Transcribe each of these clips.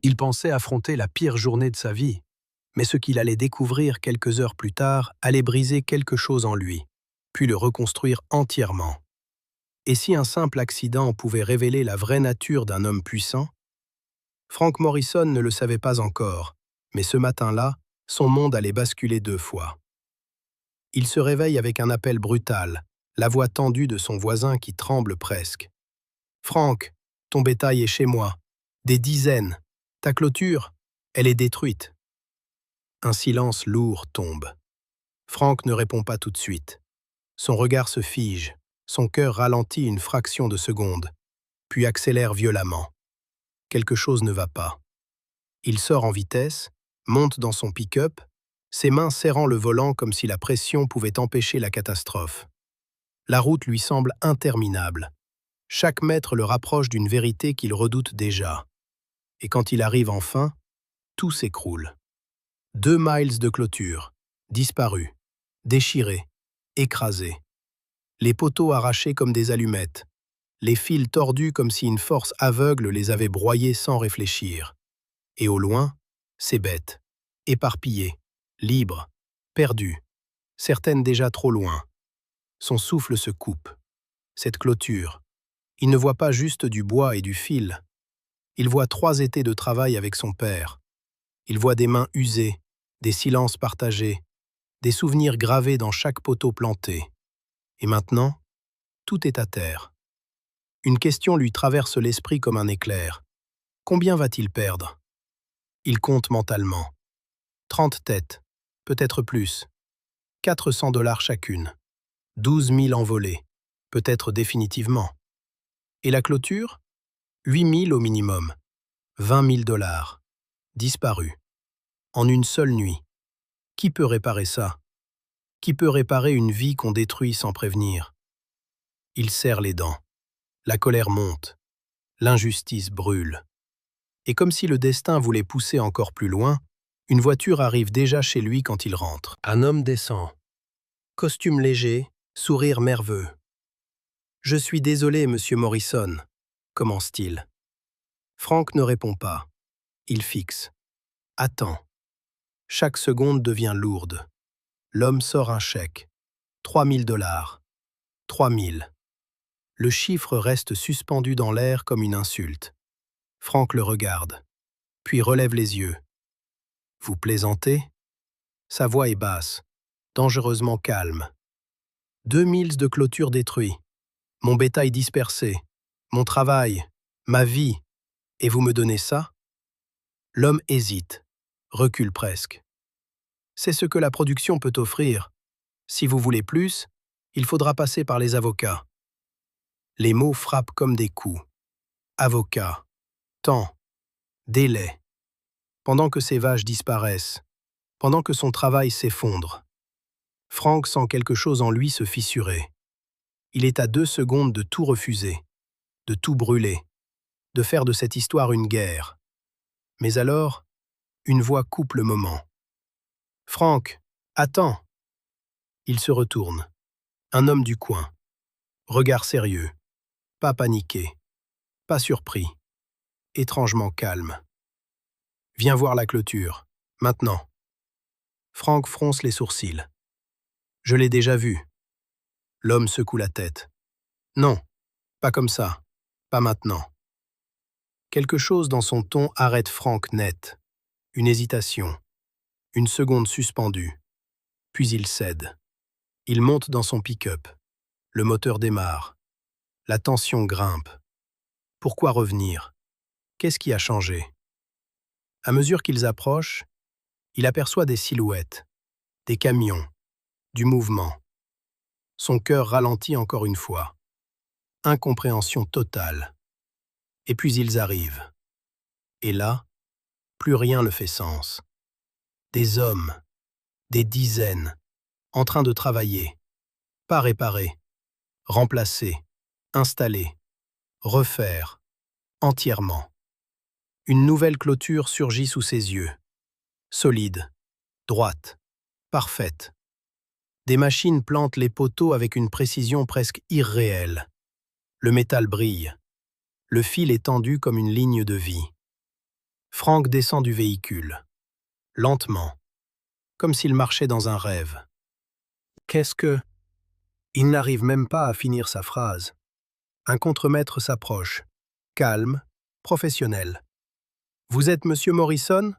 Il pensait affronter la pire journée de sa vie, mais ce qu'il allait découvrir quelques heures plus tard allait briser quelque chose en lui, puis le reconstruire entièrement. Et si un simple accident pouvait révéler la vraie nature d'un homme puissant? Frank Morrison ne le savait pas encore, mais ce matin-là, son monde allait basculer 2 fois. Il se réveille avec un appel brutal, la voix tendue de son voisin qui tremble presque. « Frank, ton bétail est chez moi. Des dizaines. Ta clôture, elle est détruite. » Un silence lourd tombe. Frank ne répond pas tout de suite. Son regard se fige, son cœur ralentit une fraction de seconde, puis accélère violemment. Quelque chose ne va pas. Il sort en vitesse, monte dans son pick-up, ses mains serrant le volant comme si la pression pouvait empêcher la catastrophe. La route lui semble interminable. Chaque mètre le rapproche d'une vérité qu'il redoute déjà. Et quand il arrive enfin, tout s'écroule. 2 miles de clôture, disparus, déchirés, écrasés. Les poteaux arrachés comme des allumettes, les fils tordus comme si une force aveugle les avait broyés sans réfléchir. Et au loin, ces bêtes, éparpillées, libres, perdues, certaines déjà trop loin. Son souffle se coupe. Cette clôture, il ne voit pas juste du bois et du fil. Il voit 3 étés de travail avec son père. Il voit des mains usées, des silences partagés, des souvenirs gravés dans chaque poteau planté. Et maintenant, tout est à terre. Une question lui traverse l'esprit comme un éclair. Combien va-t-il perdre? Il compte mentalement. 30 têtes, peut-être plus. 400 $ chacune. 12 000 envolées, peut-être définitivement. Et la clôture? 8 000 au minimum. 20 000 $. Disparu. En une seule nuit. Qui peut réparer ça? Qui peut réparer une vie qu'on détruit sans prévenir? Il serre les dents. La colère monte. L'injustice brûle. Et comme si le destin voulait pousser encore plus loin, une voiture arrive déjà chez lui quand il rentre. Un homme descend. Costume léger, sourire nerveux. « Je suis désolé, monsieur Morrison », commence-t-il. Frank ne répond pas. Il fixe. Attend. Chaque seconde devient lourde. L'homme sort un chèque. 3 000 $. 3 000. Le chiffre reste suspendu dans l'air comme une insulte. Frank le regarde, puis relève les yeux. « Vous plaisantez ?» Sa voix est basse, dangereusement calme. 2 miles de clôture détruits, mon bétail dispersé, mon travail, ma vie, et vous me donnez ça? L'homme hésite, recule presque. C'est ce que la production peut offrir. Si vous voulez plus, il faudra passer par les avocats. Les mots frappent comme des coups. Avocat, temps, délai. Pendant que ses vaches disparaissent, pendant que son travail s'effondre, Frank sent quelque chose en lui se fissurer. Il est à 2 secondes de tout refuser, de tout brûler, de faire de cette histoire une guerre. Mais alors, une voix coupe le moment. « Frank, attends !» Il se retourne. Un homme du coin. Regard sérieux. Pas paniqué. Pas surpris. Étrangement calme. « Viens voir la clôture. Maintenant. » Frank fronce les sourcils. « Je l'ai déjà vu. » L'homme secoue la tête. « Non, pas comme ça. Pas maintenant. » Quelque chose dans son ton arrête Frank net. Une hésitation. Une seconde suspendue. Puis il cède. Il monte dans son pick-up. Le moteur démarre. La tension grimpe. Pourquoi revenir? Qu'est-ce qui a changé? À mesure qu'ils approchent, il aperçoit des silhouettes, des camions, du mouvement. Son cœur ralentit encore une fois. Incompréhension totale. Et puis ils arrivent. Et là, plus rien ne fait sens. Des hommes, des dizaines, en train de travailler, pas réparer, remplacer, installer, refaire, entièrement. Une nouvelle clôture surgit sous ses yeux. Solide, droite, parfaite. Des machines plantent les poteaux avec une précision presque irréelle. Le métal brille. Le fil est tendu comme une ligne de vie. Frank descend du véhicule, lentement, comme s'il marchait dans un rêve. Qu'est-ce que... Il n'arrive même pas à finir sa phrase. Un contremaître s'approche, calme, professionnel. Vous êtes Monsieur Morrison?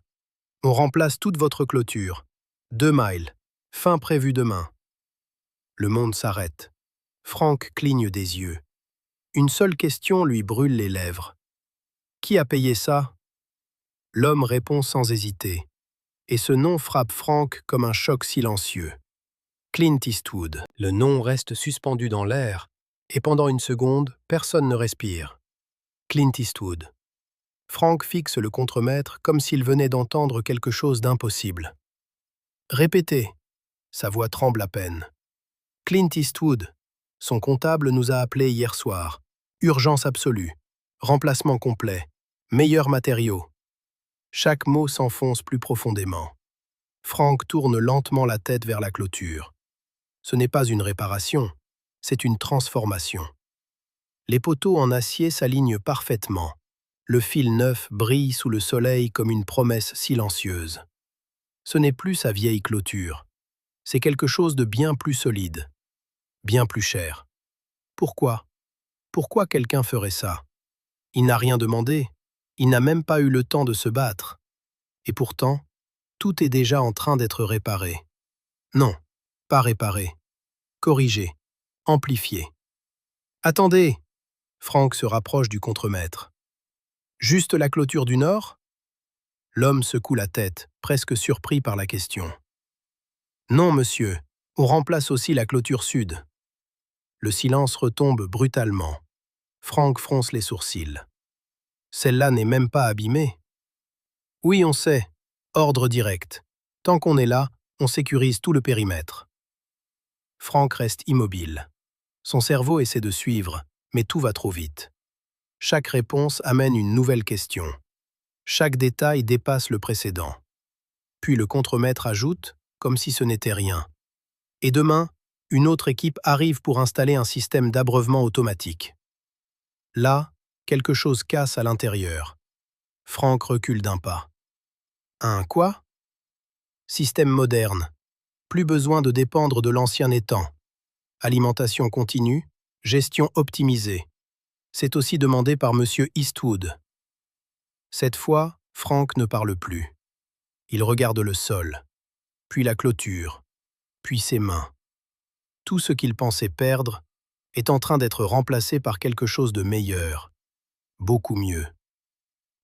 On remplace toute votre clôture. 2 miles. Fin prévue demain. Le monde s'arrête. Frank cligne des yeux. Une seule question lui brûle les lèvres. Qui a payé ça? L'homme répond sans hésiter. Et ce nom frappe Frank comme un choc silencieux. Clint Eastwood. Le nom reste suspendu dans l'air, et pendant une seconde, personne ne respire. Clint Eastwood. Frank fixe le contremaître comme s'il venait d'entendre quelque chose d'impossible. Répétez. Sa voix tremble à peine. Clint Eastwood. Son comptable nous a appelés hier soir. Urgence absolue. Remplacement complet. Meilleurs matériaux. Chaque mot s'enfonce plus profondément. Frank tourne lentement la tête vers la clôture. Ce n'est pas une réparation, c'est une transformation. Les poteaux en acier s'alignent parfaitement. Le fil neuf brille sous le soleil comme une promesse silencieuse. Ce n'est plus sa vieille clôture. C'est quelque chose de bien plus solide, bien plus cher. Pourquoi? Pourquoi quelqu'un ferait ça? Il n'a rien demandé. Il n'a même pas eu le temps de se battre. Et pourtant, tout est déjà en train d'être réparé. Non, pas réparé. Corrigé. Amplifié. Attendez! Frank se rapproche du contremaître. Juste la clôture du nord? L'homme secoue la tête, presque surpris par la question. Non, monsieur, on remplace aussi la clôture sud. Le silence retombe brutalement. Frank fronce les sourcils. Celle-là n'est même pas abîmée. Oui, on sait. Ordre direct. Tant qu'on est là, on sécurise tout le périmètre. Frank reste immobile. Son cerveau essaie de suivre, mais tout va trop vite. Chaque réponse amène une nouvelle question. Chaque détail dépasse le précédent. Puis le contremaître ajoute, comme si ce n'était rien. Et demain, une autre équipe arrive pour installer un système d'abreuvement automatique. Là, quelque chose casse à l'intérieur. Frank recule d'un pas. Un quoi? Système moderne. Plus besoin de dépendre de l'ancien étang. Alimentation continue, gestion optimisée. C'est aussi demandé par Monsieur Eastwood. Cette fois, Frank ne parle plus. Il regarde le sol, puis la clôture, puis ses mains. Tout ce qu'il pensait perdre est en train d'être remplacé par quelque chose de meilleur, beaucoup mieux.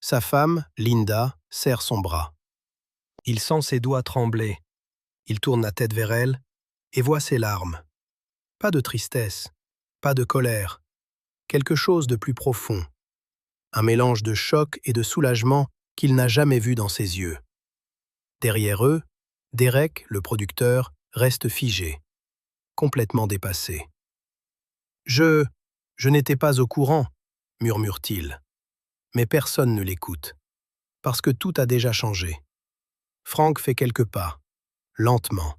Sa femme, Linda, serre son bras. Il sent ses doigts trembler. Il tourne la tête vers elle et voit ses larmes. Pas de tristesse, pas de colère, quelque chose de plus profond. Un mélange de choc et de soulagement qu'il n'a jamais vu dans ses yeux. Derrière eux, Derek, le producteur, reste figé, complètement dépassé. Je n'étais pas au courant, murmure-t-il. Mais personne ne l'écoute, parce que tout a déjà changé. Frank fait quelques pas, lentement.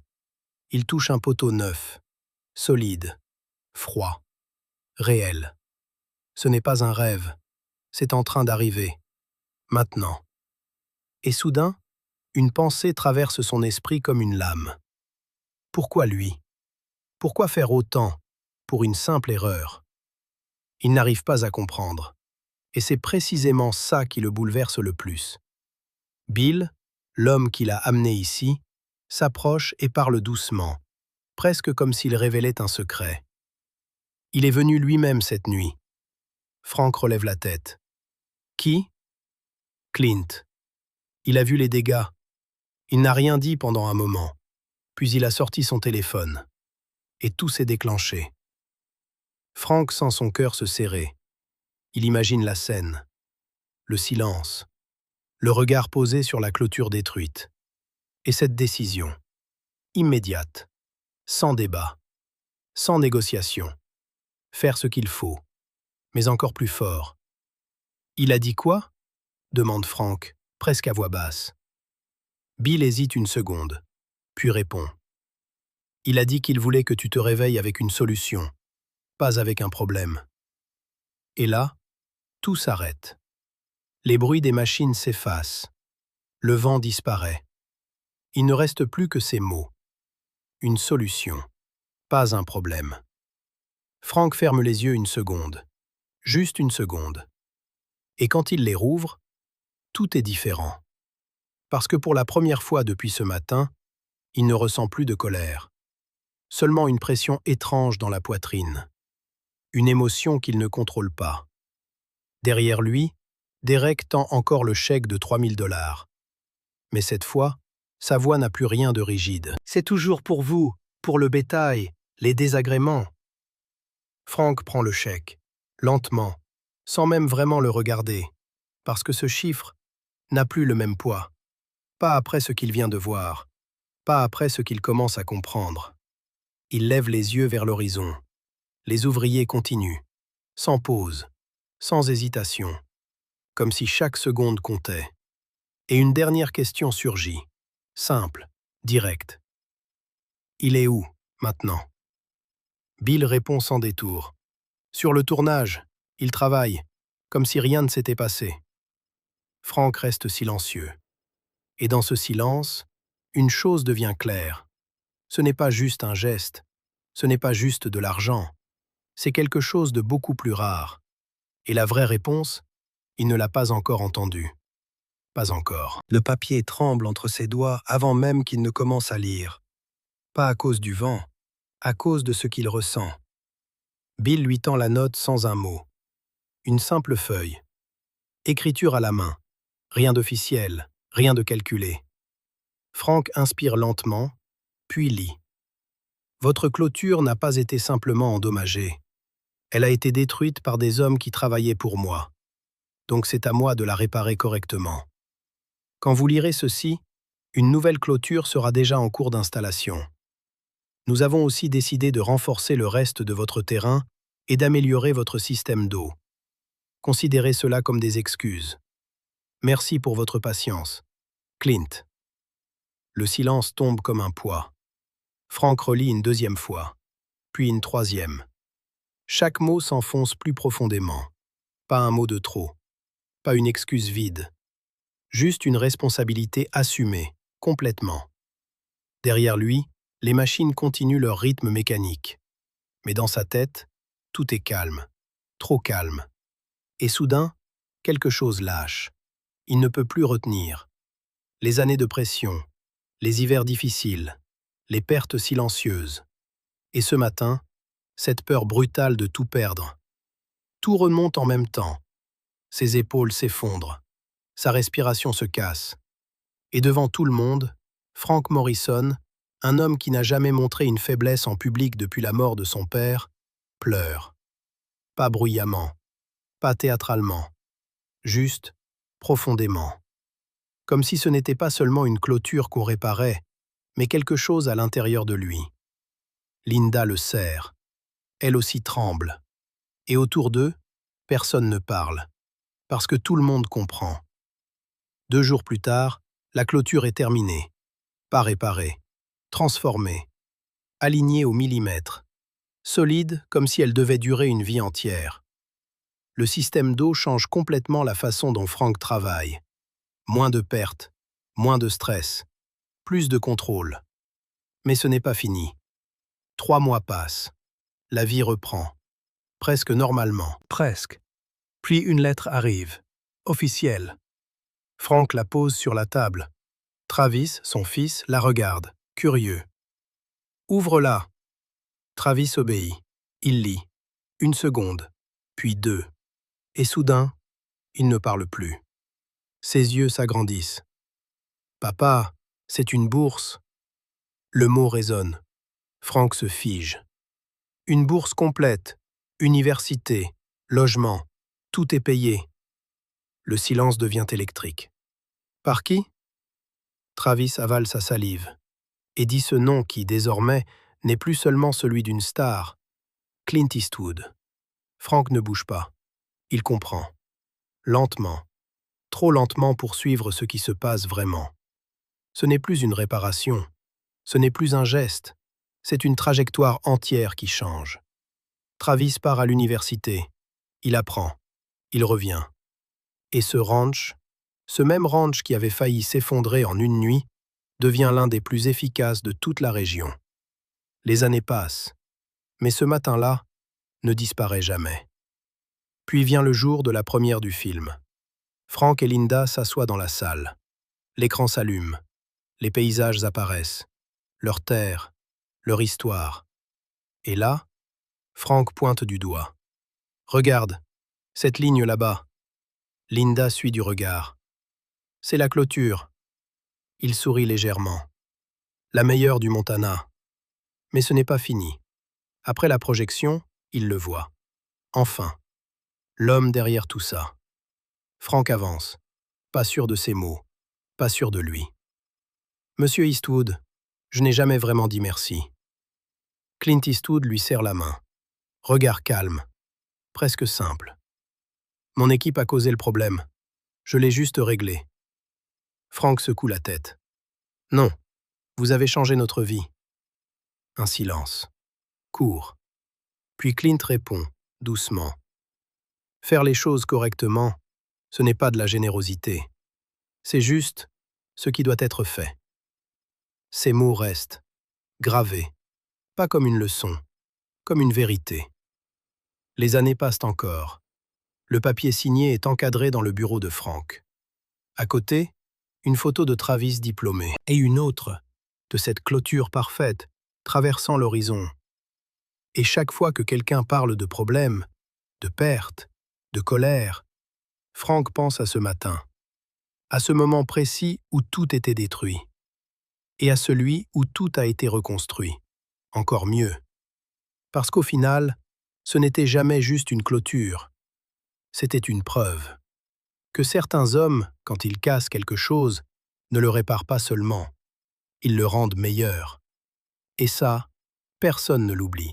Il touche un poteau neuf, solide, froid, réel. Ce n'est pas un rêve, c'est en train d'arriver, maintenant. Et soudain, une pensée traverse son esprit comme une lame. Pourquoi lui? Pourquoi faire autant pour une simple erreur? Il n'arrive pas à comprendre. Et c'est précisément ça qui le bouleverse le plus. Bill, l'homme qui l'a amené ici, s'approche et parle doucement, presque comme s'il révélait un secret. Il est venu lui-même cette nuit. Frank relève la tête. Qui? Clint. Il a vu les dégâts. Il n'a rien dit pendant un moment. Puis il a sorti son téléphone. Et tout s'est déclenché. Frank sent son cœur se serrer. Il imagine la scène. Le silence. Le regard posé sur la clôture détruite. Et cette décision. Immédiate. Sans débat. Sans négociation. Faire ce qu'il faut. Mais encore plus fort. Il a dit quoi? Demande Frank, presque à voix basse. Bill hésite une seconde, puis répond. Il a dit qu'il voulait que tu te réveilles avec une solution, pas avec un problème. Et là, tout s'arrête. Les bruits des machines s'effacent. Le vent disparaît. Il ne reste plus que ces mots. Une solution. Pas un problème. Frank ferme les yeux une seconde. Juste une seconde. Et quand il les rouvre, tout est différent. Parce que pour la première fois depuis ce matin, il ne ressent plus de colère. Seulement une pression étrange dans la poitrine. Une émotion qu'il ne contrôle pas. Derrière lui, Derek tend encore le chèque de 3000 $. Mais cette fois, sa voix n'a plus rien de rigide. C'est toujours pour vous, pour le bétail, les désagréments. Frank prend le chèque, lentement, sans même vraiment le regarder, parce que ce chiffre n'a plus le même poids. Pas après ce qu'il vient de voir, pas après ce qu'il commence à comprendre. Il lève les yeux vers l'horizon. Les ouvriers continuent, sans pause, sans hésitation, comme si chaque seconde comptait. Et une dernière question surgit, simple, directe. Il est où, maintenant? Bill répond sans détour. Sur le tournage, il travaille, comme si rien ne s'était passé. Frank reste silencieux. Et dans ce silence, une chose devient claire. Ce n'est pas juste un geste, ce n'est pas juste de l'argent, c'est quelque chose de beaucoup plus rare. Et la vraie réponse, il ne l'a pas encore entendue. Pas encore. Le papier tremble entre ses doigts avant même qu'il ne commence à lire. Pas à cause du vent, à cause de ce qu'il ressent. Bill lui tend la note sans un mot. Une simple feuille. Écriture à la main. Rien d'officiel, rien de calculé. Frank inspire lentement, puis lit. Votre clôture n'a pas été simplement endommagée. Elle a été détruite par des hommes qui travaillaient pour moi. Donc c'est à moi de la réparer correctement. Quand vous lirez ceci, une nouvelle clôture sera déjà en cours d'installation. Nous avons aussi décidé de renforcer le reste de votre terrain et d'améliorer votre système d'eau. Considérez cela comme des excuses. Merci pour votre patience. Clint. Le silence tombe comme un poids. Frank relit une deuxième fois, puis une troisième. Chaque mot s'enfonce plus profondément. Pas un mot de trop. Pas une excuse vide. Juste une responsabilité assumée, complètement. Derrière lui, les machines continuent leur rythme mécanique. Mais dans sa tête, tout est calme, trop calme. Et soudain, quelque chose lâche. Il ne peut plus retenir. Les années de pression, les hivers difficiles, les pertes silencieuses. Et ce matin, cette peur brutale de tout perdre. Tout remonte en même temps. Ses épaules s'effondrent. Sa respiration se casse. Et devant tout le monde, Frank Morrison, un homme qui n'a jamais montré une faiblesse en public depuis la mort de son père, pleure. Pas bruyamment, pas théâtralement, juste, profondément. Comme si ce n'était pas seulement une clôture qu'on réparait, mais quelque chose à l'intérieur de lui. Linda le serre. Elle aussi tremble. Et autour d'eux, personne ne parle, parce que tout le monde comprend. 2 jours plus tard, la clôture est terminée, pas réparée, transformée, alignée au millimètre, solide comme si elle devait durer une vie entière. Le système d'eau change complètement la façon dont Frank travaille. Moins de pertes, moins de stress, plus de contrôle. Mais ce n'est pas fini. 3 mois passent. La vie reprend. Presque normalement. Presque. Puis une lettre arrive. Officielle. Frank la pose sur la table. Travis, son fils, la regarde, curieux. « Ouvre-la !» Travis obéit. Il lit. 1 seconde, puis 2. Et soudain, il ne parle plus. Ses yeux s'agrandissent. « Papa, c'est une bourse. » Le mot résonne. Frank se fige. Une bourse complète, université, logement, tout est payé. Le silence devient électrique. Par qui? Travis avale sa salive et dit ce nom qui, désormais, n'est plus seulement celui d'une star. Clint Eastwood. Frank ne bouge pas. Il comprend. Lentement. Trop lentement pour suivre ce qui se passe vraiment. Ce n'est plus une réparation. Ce n'est plus un geste. C'est une trajectoire entière qui change. Travis part à l'université. Il apprend. Il revient. Et ce même ranch qui avait failli s'effondrer en une nuit, devient l'un des plus efficaces de toute la région. Les années passent, mais ce matin-là ne disparaît jamais. Puis vient le jour de la première du film. Frank et Linda s'assoient dans la salle. L'écran s'allume, les paysages apparaissent, leur terre, leur histoire. Et là, Frank pointe du doigt. « Regarde, cette ligne là-bas. » Linda suit du regard. « C'est la clôture. » Il sourit légèrement. « La meilleure du Montana. » Mais ce n'est pas fini. Après la projection, il le voit. Enfin, l'homme derrière tout ça. Frank avance, pas sûr de ses mots, pas sûr de lui. « Monsieur Eastwood, je n'ai jamais vraiment dit merci. » Clint Eastwood lui serre la main. Regard calme, presque simple. « Mon équipe a causé le problème. Je l'ai juste réglé. » Frank secoue la tête. « Non, vous avez changé notre vie. » Un silence. Court. Puis Clint répond, doucement. « Faire les choses correctement, ce n'est pas de la générosité. C'est juste ce qui doit être fait. » Ces mots restent, gravés, pas comme une leçon, comme une vérité. Les années passent encore. Le papier signé est encadré dans le bureau de Frank. À côté, une photo de Travis diplômé et une autre, de cette clôture parfaite, traversant l'horizon. Et chaque fois que quelqu'un parle de problèmes, de pertes, de colère, Frank pense à ce matin, à ce moment précis où tout était détruit, et à celui où tout a été reconstruit, encore mieux. Parce qu'au final, ce n'était jamais juste une clôture, c'était une preuve que certains hommes, quand ils cassent quelque chose, ne le réparent pas seulement, ils le rendent meilleur. Et ça, personne ne l'oublie.